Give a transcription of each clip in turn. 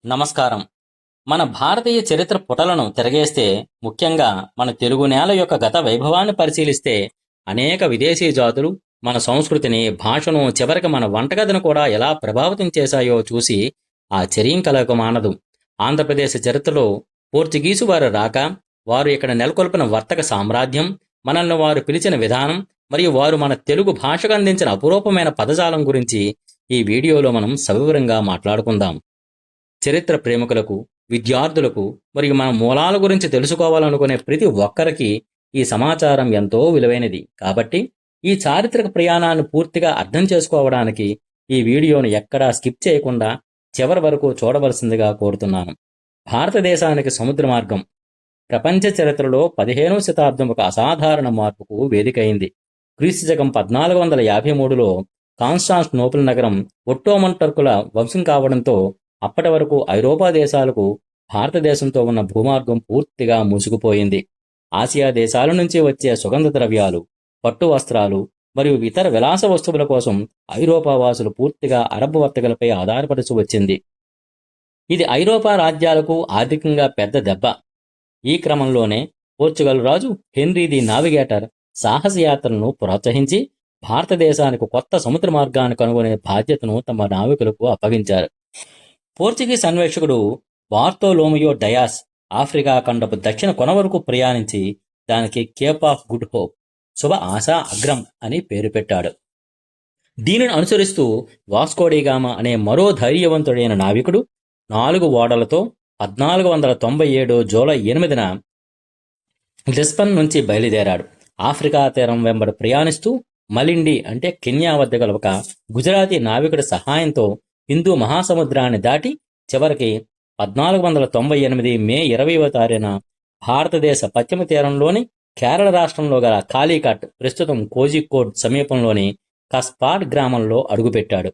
నమస్కారం. మన భారతీయ చరిత్ర పుటలను తిరగేస్తే, ముఖ్యంగా మన తెలుగు నేల యొక్క గత వైభవాన్ని పరిశీలిస్తే, అనేక విదేశీ జాతులు మన సంస్కృతిని, భాషను, చివరికి మన వంటగదిని కూడా ఎలా ప్రభావితం చేశాయో చూసి ఆశ్చర్యం కలగక మానదు. ఆంధ్రప్రదేశ్ చరిత్రలో పోర్చుగీసు వారి రాక, వారు ఇక్కడ నెలకొల్పిన వర్తక సామ్రాజ్యం, మనల్ని వారు పిలిచిన విధానం, మరియు వారు మన తెలుగు భాషకు అందించిన అపురూపమైన పదజాలం గురించి ఈ వీడియోలో మనం సవివరంగా మాట్లాడుకుందాం. చరిత్ర ప్రేమికులకు, విద్యార్థులకు మరియు మన మూలాల గురించి తెలుసుకోవాలనుకునే ప్రతి ఒక్కరికి ఈ సమాచారం ఎంతో విలువైనది. కాబట్టి ఈ చారిత్రక ప్రయాణాన్ని పూర్తిగా అర్థం చేసుకోవడానికి ఈ వీడియోను ఎక్కడా స్కిప్ చేయకుండా చివరి వరకు చూడవలసిందిగా కోరుతున్నాను. భారతదేశానికి సముద్ర మార్గం ప్రపంచ చరిత్రలో 15వ శతాబ్దం ఒక అసాధారణ మార్పుకు వేదికైంది. క్రీస్తుశకం 1453లో కాన్స్టాంటినోపుల్ నగరం ఒట్టోమన్ టర్కుల వంశం కావడంతో అప్పటి వరకు ఐరోపా దేశాలకు భారతదేశంతో ఉన్న భూమార్గం పూర్తిగా మూసుకుపోయింది. ఆసియా దేశాల నుంచి వచ్చే సుగంధ ద్రవ్యాలు, పట్టు వస్త్రాలు మరియు ఇతర విలాస వస్తువుల కోసం ఐరోపా వాసులు పూర్తిగా అరబ్ వర్తకులపై ఆధారపడుచు వచ్చింది. ఇది ఐరోపా రాజ్యాలకు ఆర్థికంగా పెద్ద దెబ్బ. ఈ క్రమంలోనే పోర్చుగల్ రాజు హెన్రీ ది నావిగేటర్ సాహసయాత్రలను ప్రోత్సహించి భారతదేశానికి కొత్త సముద్ర మార్గాన్ని కనుగొనే బాధ్యతను తమ నావికులకు అప్పగించారు. పోర్చుగీస్ అన్వేషకుడు బార్తోలోమియో డయాస్ ఆఫ్రికా ఖండపు దక్షిణ కొన వరకు ప్రయాణించి దానికి కేప్ ఆఫ్ గుడ్ హోప్, శుభ ఆశా అగ్రం అని పేరు పెట్టాడు. దీనిని అనుసరిస్తూ వాస్కోడిగామా అనే మరో ధైర్యవంతుడైన నావికుడు 4 ఓడలతో 1497 జూలై 8న లిస్బన్ నుంచి బయలుదేరాడు. ఆఫ్రికా తీరం వెంబడి ప్రయాణిస్తూ మలిండి అంటే కెన్యా వద్ద గల ఒక గుజరాతీ నావికుడి సహాయంతో హిందూ మహాసముద్రాన్ని దాటి చివరికి 1498 మే 20వ తారీఖున భారతదేశ పశ్చిమ తీరంలోని కేరళ రాష్ట్రంలో గల కాలీకట్, ప్రస్తుతం కోజికోడ్ సమీపంలోని కస్పాడ్ గ్రామంలో అడుగుపెట్టాడు.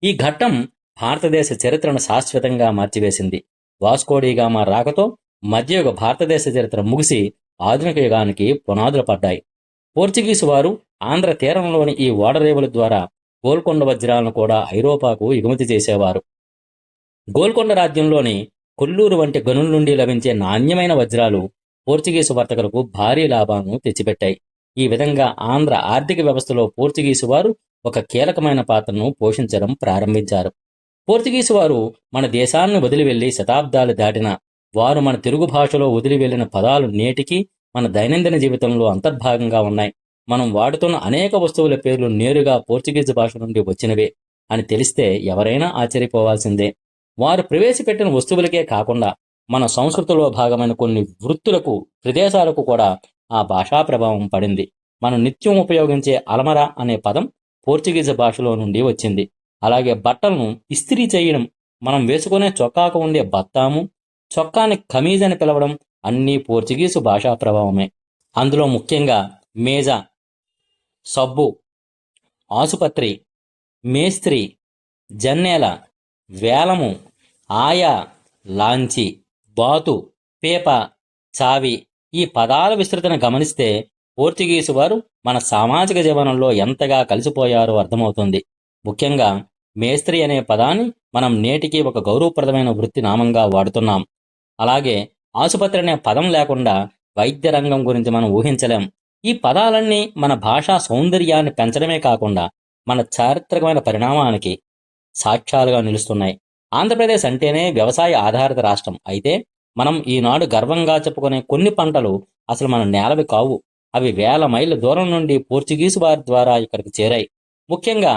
ఈ ఘట్టం భారతదేశ చరిత్రను శాశ్వతంగా మార్చివేసింది. వాస్కోడిగామా రాకతో మధ్యయుగ భారతదేశ చరిత్ర ముగిసి ఆధునిక యుగానికి పునాదులు పడ్డాయి. పోర్చుగీసు వారు ఆంధ్ర తీరంలోని ఈ ఓడరేవుల ద్వారా గోల్కొండ వజ్రాలను కూడా ఐరోపాకు ఎగుమతి చేసేవారు. గోల్కొండ రాజ్యంలోని కొల్లూరు వంటి గనుల నుండి లభించే నాణ్యమైన వజ్రాలు పోర్చుగీసు వర్తకులకు భారీ లాభాలను తెచ్చిపెట్టాయి. ఈ విధంగా ఆంధ్ర ఆర్థిక వ్యవస్థలో పోర్చుగీసు వారు ఒక కీలకమైన పాత్రను పోషించడం ప్రారంభించారు. పోర్చుగీసు వారు మన దేశాన్ని వదిలి వెళ్లి శతాబ్దాలు దాటినా వారు మన తెలుగు భాషలో వదిలి వెళ్లిన పదాలు నేటికి మన దైనందిన జీవితంలో అంతర్భాగంగా ఉన్నాయి. మనం వాడుతున్న అనేక వస్తువుల పేర్లు నేరుగా పోర్చుగీసు భాష నుండి వచ్చినవే అని తెలిస్తే ఎవరైనా ఆశ్చర్యపోవాల్సిందే. వారు ప్రవేశపెట్టిన వస్తువులకే కాకుండా మన సంస్కృతిలో భాగమైన కొన్ని వృత్తులకు, ప్రదేశాలకు కూడా ఆ భాషా ప్రభావం పడింది. మనం నిత్యం ఉపయోగించే అలమరా అనే పదం పోర్చుగీసు భాషలో నుండి వచ్చింది. అలాగే బట్టలను ఇస్త్రీ చేయడం, మనం వేసుకునే చొక్కాకు ఉండే బత్తాము, చొక్కాని ఖమీజ్ అని పిలవడం అన్నీ పోర్చుగీసు భాషా ప్రభావమే. అందులో ముఖ్యంగా మేజా, సబ్బు, ఆసుపత్రి, మేస్త్రి, జన్నేల, వేలము, ఆయా, లాంచి, బాతు, పేప, చావి ఈ పదాల విస్తృతిని గమనిస్తే పోర్చుగీసు వారు మన సామాజిక జీవనంలో ఎంతగా కలిసిపోయారో అర్థమవుతుంది. ముఖ్యంగా మేస్త్రి అనే పదాన్ని మనం నేటికి ఒక గౌరవప్రదమైన వృత్తి నామంగా వాడుతున్నాం. అలాగే ఆసుపత్రి అనే పదం లేకుండా వైద్య రంగం గురించి మనం ఊహించలేం. ఈ పదాలన్నీ మన భాషా సౌందర్యాన్ని పెంచడమే కాకుండా మన చారిత్రకమైన పరిణామానికి సాక్ష్యాలుగా నిలుస్తున్నాయి. ఆంధ్రప్రదేశ్ అంటేనే వ్యవసాయ ఆధారిత రాష్ట్రం. అయితే మనం ఈనాడు గర్వంగా చెప్పుకునే కొన్ని పంటలు అసలు మన నేలవి కావు. అవి వేల మైళ్ళ దూరం నుండి పోర్చుగీసు వారి ద్వారా ఇక్కడికి చేరాయి. ముఖ్యంగా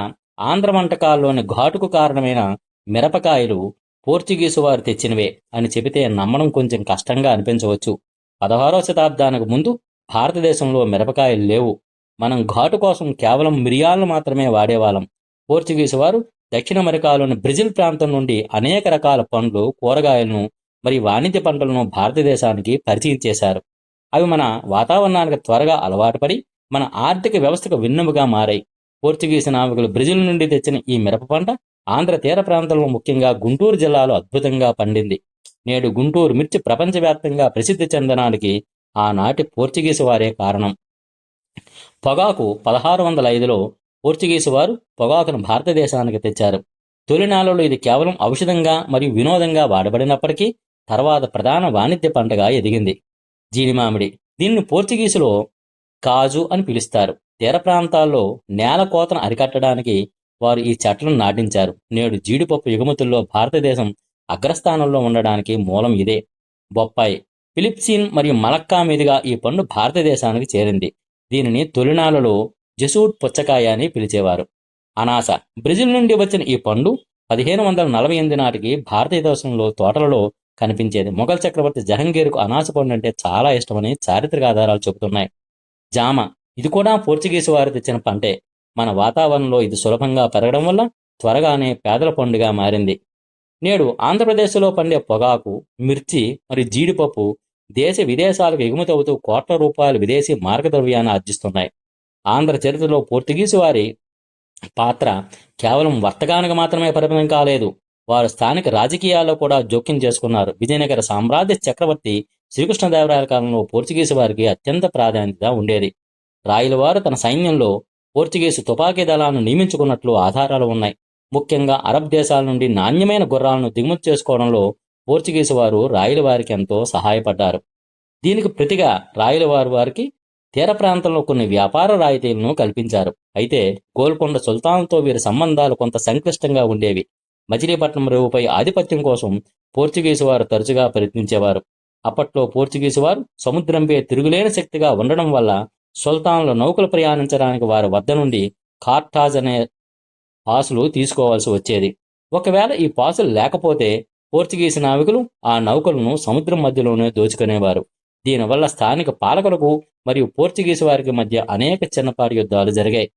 ఆంధ్ర వంటకాల్లోని ఘాటుకు కారణమైన మిరపకాయలు పోర్చుగీసు వారు తెచ్చినవే అని చెబితే నమ్మడం కొంచెం కష్టంగా అనిపించవచ్చు. 16వ శతాబ్దానికి ముందు భారతదేశంలో మిరపకాయలు లేవు. మనం ఘాటు కోసం కేవలం మిరియాలను మాత్రమే వాడేవాళ్ళం. పోర్చుగీసు వారు దక్షిణ అమెరికాలోని బ్రెజిల్ ప్రాంతం నుండి అనేక రకాల పండ్లు, కూరగాయలను మరియు వాణిజ్య పంటలను భారతదేశానికి పరిచయం చేశారు. అవి మన వాతావరణానికి త్వరగా అలవాటు పడి మన ఆర్థిక వ్యవస్థకు వెన్నెముగా మారాయి. పోర్చుగీసు నావికులు బ్రెజిల్ నుండి తెచ్చిన ఈ మిరప పంట ఆంధ్ర తీర ప్రాంతంలో ముఖ్యంగా గుంటూరు జిల్లాలో అద్భుతంగా పండింది. నేడు గుంటూరు మిర్చి ప్రపంచవ్యాప్తంగా ప్రసిద్ధి చెందడానికి ఆనాటి పోర్చుగీసు వారే కారణం. పొగాకు 1605లో పోర్చుగీసు వారు పొగాకును భారతదేశానికి తెచ్చారు. తొలినాళ్లలో ఇది కేవలం ఔషధంగా మరియు వినోదంగా వాడబడినప్పటికీ తర్వాత ప్రధాన వాణిజ్య పంటగా ఎదిగింది. జీడి మామిడి. దీనిని పోర్చుగీసులో కాజు అని పిలుస్తారు. తీర ప్రాంతాల్లో నేల కోతను అరికట్టడానికి వారు ఈ చెట్లను నాటించారు. నేడు జీడిపప్పు ఎగుమతుల్లో భారతదేశం అగ్రస్థానంలో ఉండడానికి మూలం ఇదే. బొప్పాయి. ఫిలిప్సీన్ మరియు మలక్కా మీదుగా ఈ పండు భారతదేశానికి చేరింది. దీనిని తొలినాళ్లలో జెసూట్ పుచ్చకాయ అని పిలిచేవారు. అనాస. బ్రెజిల్ నుండి వచ్చిన ఈ పండు 1548 నాటికి భారతదేశంలో తోటలలో కనిపించేది. మొఘల్ చక్రవర్తి జహంగీర్కు అనాస పండు అంటే చాలా ఇష్టమని చారిత్రక ఆధారాలు చెబుతున్నాయి. జామ. ఇది కూడా పోర్చుగీసు వారు తెచ్చిన పంటే. మన వాతావరణంలో ఇది సులభంగా పెరగడం వల్ల త్వరగానే పేదల పండుగా మారింది. నేడు ఆంధ్రప్రదేశ్లో పండే పొగాకు, మిర్చి మరియు జీడిపప్పు దేశ విదేశాలకు ఎగుమతి అవుతూ కోట్ల రూపాయల విదేశీ మార్గద్రవ్యాన్ని ఆర్జిస్తున్నాయి. ఆంధ్ర చరిత్రలో పోర్చుగీసు వారి పాత్ర కేవలం వర్తకానికి మాత్రమే పరిమితం కాలేదు. వారు స్థానిక రాజకీయాల్లో కూడా జోక్యం చేసుకున్నారు. విజయనగర సామ్రాజ్య చక్రవర్తి శ్రీకృష్ణదేవరాయల కాలంలో పోర్చుగీసు వారికి అత్యంత ప్రాధాన్యత ఉండేది. రాయలవారు తన సైన్యంలో పోర్చుగీసు తుపాకీ దళాలను నియమించుకున్నట్లు ఆధారాలు ఉన్నాయి. ముఖ్యంగా అరబ్ దేశాల నుండి నాణ్యమైన గుర్రాలను దిగుమతి చేసుకోవడంలో పోర్చుగీసు వారు రాయలవారికి ఎంతో సహాయపడ్డారు. దీనికి ప్రతిగా రాయలవారు వారికి తీర ప్రాంతంలో కొన్ని వ్యాపార రాయితీలను కల్పించారు. అయితే గోల్కొండ సుల్తాన్తో వీరి సంబంధాలు కొంత సంక్లిష్టంగా ఉండేవి. మచిలీపట్నం రేవుపై ఆధిపత్యం కోసం పోర్చుగీసు వారు తరచుగా ప్రయత్నించేవారు. అప్పట్లో పోర్చుగీసు వారు సముద్రంపై తిరుగులేని శక్తిగా ఉండడం వల్ల సుల్తాన్లు నౌకలు ప్రయాణించడానికి వారి వద్ద నుండి కార్టాజ్ అనే పాసులు తీసుకోవాల్సి వచ్చేది. ఒకవేళ ఈ పాసులు లేకపోతే పోర్చుగీసు నావికులు ఆ నౌకలను సముద్రం మధ్యలోనే దోచుకునేవారు. దీనివల్ల స్థానిక పాలకులకు మరియు పోర్చుగీసు వారికి మధ్య అనేక చిన్నపాటి యుద్ధాలు జరిగాయి.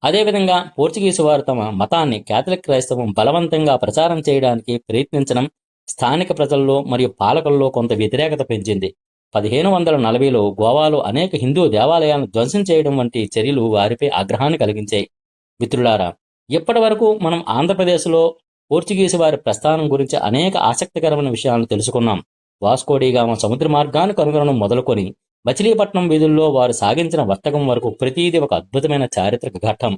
అదేవిధంగా పోర్చుగీసు వారు తమ మతాన్ని కేథలిక్ క్రైస్తవం బలవంతంగా ప్రచారం చేయడానికి ప్రయత్నించడం స్థానిక ప్రజల్లో మరియు పాలకుల్లో కొంత వ్యతిరేకత పెంచింది. 1540లో గోవాలో అనేక హిందూ దేవాలయాలను ధ్వంసం చేయడం వంటి చర్యలు వారిపై ఆగ్రహాన్ని కలిగించాయి. మిత్రులారా, ఇప్పటి వరకు మనం ఆంధ్రప్రదేశ్లో పోర్చుగీసు వారి ప్రస్థానం గురించి అనేక ఆసక్తికరమైన విషయాలను తెలుసుకున్నాం. వాస్కోడిగామా సముద్ర మార్గాన్ని కనుగొనడం మొదలుకొని మచిలీపట్నం వీధుల్లో వారు సాగించిన వర్తకం వరకు ప్రతీది ఒక అద్భుతమైన చారిత్రక ఘట్టం.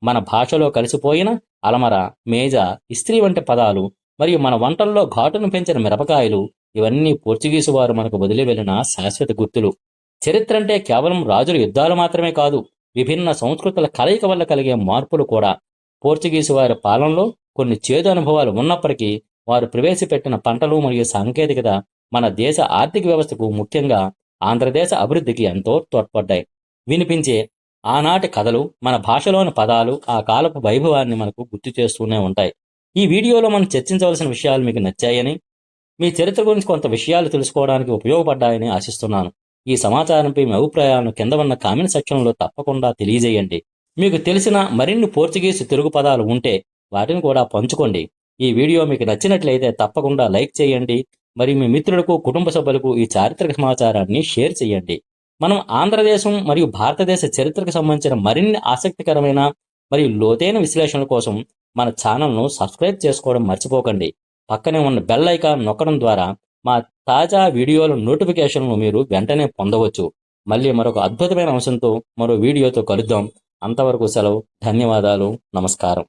మన భాషలో కలిసిపోయిన అలమర, మేజ, ఇస్త్రీ వంటి పదాలు మరియు మన వంటల్లో ఘాటును పెంచిన మిరపకాయలు ఇవన్నీ పోర్చుగీసు వారు మనకు వదిలి వెళ్లిన శాశ్వత గుర్తులు. చరిత్ర అంటే కేవలం రాజుల యుద్ధాలు మాత్రమే కాదు, విభిన్న సంస్కృతుల కలయిక వల్ల కలిగే మార్పులు కూడా. పోర్చుగీసు వారి పాలనలో కొన్ని చేదు అనుభవాలు ఉన్నప్పటికీ వారు ప్రవేశపెట్టిన పంటలు మరియు సాంకేతికత మన దేశ ఆర్థిక వ్యవస్థకు, ముఖ్యంగా ఆంధ్రదేశ అభివృద్ధికి ఎంతో తోడ్పడ్డాయి. వినిపించే ఆనాటి కథలు, మన భాషలోని పదాలు ఆ కాలపు వైభవాన్ని మనకు గుర్తు చేస్తూనే ఉంటాయి. ఈ వీడియోలో మనం చర్చించవలసిన విషయాలు మీకు నచ్చాయని, మీ చరిత్ర గురించి కొంత విషయాలు తెలుసుకోవడానికి ఉపయోగపడ్డాయని ఆశిస్తున్నాను. ఈ సమాచారంపై మీ అభిప్రాయాలను కింద ఉన్న కామెంట్ సెక్షన్లో తప్పకుండా తెలియజేయండి. మీకు తెలిసిన మరిన్ని పోర్చుగీసు తెలుగు పదాలు ఉంటే వాటిని కూడా పంచుకోండి. ఈ వీడియో మీకు నచ్చినట్లయితే తప్పకుండా లైక్ చేయండి. మరియు మీ మిత్రులకు, కుటుంబ సభ్యులకు ఈ చారిత్రక సమాచారాన్ని షేర్ చేయండి. మనం ఆంధ్రదేశం మరియు భారతదేశ చరిత్రకు సంబంధించిన మరిన్ని ఆసక్తికరమైన మరియు లోతైన విశ్లేషణల కోసం మన ఛానల్ను సబ్స్క్రైబ్ చేసుకోవడం మర్చిపోకండి. పక్కనే ఉన్న బెల్ ఐకాన్ నొక్కడం ద్వారా మా తాజా వీడియోల నోటిఫికేషన్లు మీరు వెంటనే పొందవచ్చు. మళ్ళీ మరొక అద్భుతమైన అంశంతో మరో వీడియోతో కలుద్దాం. అంతవరకు సెలవు. ధన్యవాదాలు. నమస్కారం.